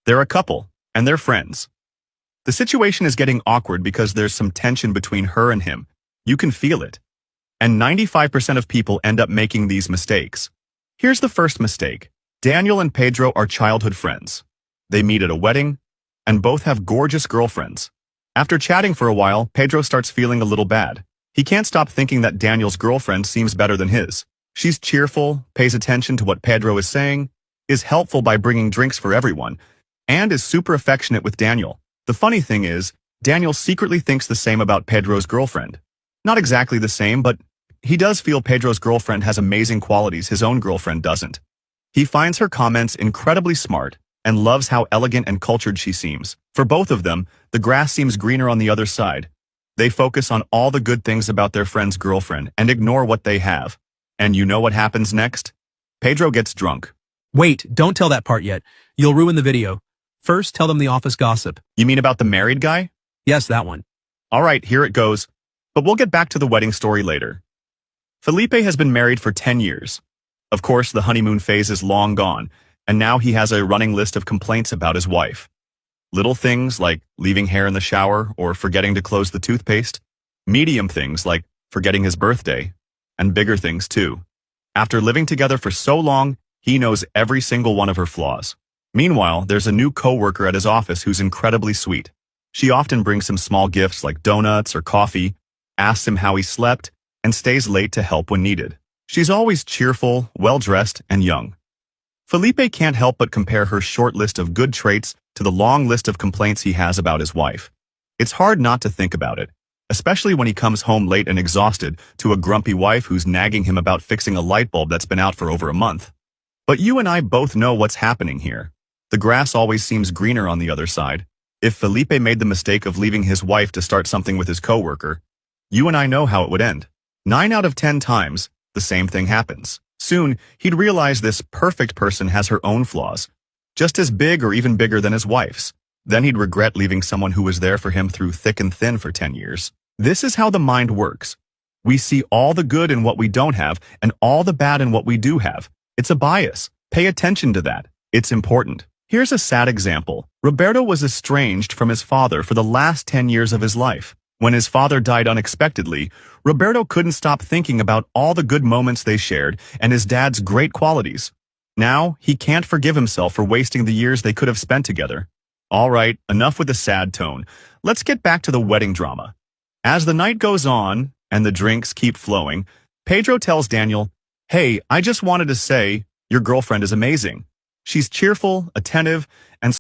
They're a couple, and they're friends. The situation is getting awkward because there's some tension between her and him. You can feel it. And 95% of people end up making these mistakes. Here's the first mistake. Daniel and Pedro are childhood friends. They meet at a wedding, and both have gorgeous girlfriends. After chatting for a while, Pedro starts feeling a little bad. He can't stop thinking that Daniel's girlfriend seems better than his. She's cheerful, pays attention to what Pedro is saying, is helpful by bringing drinks for everyone, and is super affectionate with Daniel. The funny thing is, Daniel secretly thinks the same about Pedro's girlfriend. Not exactly the same, but he does feel Pedro's girlfriend has amazing qualities his own girlfriend doesn't. He finds her comments incredibly smart and loves how elegant and cultured she seems. For both of them, the grass seems greener on the other side. They focus on all the good things about their friend's girlfriend and ignore what they have. And you know what happens next? Pedro gets drunk. Wait, don't tell that part yet. You'll ruin the video. First, tell them the office gossip. You mean about the married guy? Yes, that one. All right, here it goes. But we'll get back to the wedding story later. Felipe has been married for 10 years. Of course, the honeymoon phase is long gone, and now he has a running list of complaints about his wife. Little things like leaving hair in the shower or forgetting to close the toothpaste. Medium things like forgetting his birthday. And bigger things too. After living together for so long, he knows every single one of her flaws. Meanwhile, there's a new coworker at his office who's incredibly sweet. She often brings him small gifts like donuts or coffee, asks him how he slept, and stays late to help when needed. She's always cheerful, well-dressed, and young. Felipe can't help but compare her short list of good traits to the long list of complaints he has about his wife. It's hard not to think about it, especially when he comes home late and exhausted to a grumpy wife who's nagging him about fixing a light bulb that's been out for over a month. But you and I both know what's happening here. The grass always seems greener on the other side. If Felipe made the mistake of leaving his wife to start something with his coworker, you and I know how it would end. 9 out of 10 times, the same thing happens. Soon, he'd realize this perfect person has her own flaws, just as big or even bigger than his wife's. Then he'd regret leaving someone who was there for him through thick and thin for 10 years. This is how the mind works. We see all the good in what we don't have and all the bad in what we do have. It's a bias. Pay attention to that. It's important. Here's a sad example. Roberto was estranged from his father for the last 10 years of his life. When his father died unexpectedly, Roberto couldn't stop thinking about all the good moments they shared and his dad's great qualities. Now, he can't forgive himself for wasting the years they could have spent together. All right, enough with the sad tone. Let's get back to the wedding drama. As the night goes on and the drinks keep flowing, Pedro tells Daniel, "Hey, I just wanted to say, your girlfriend is amazing. She's cheerful, attentive, and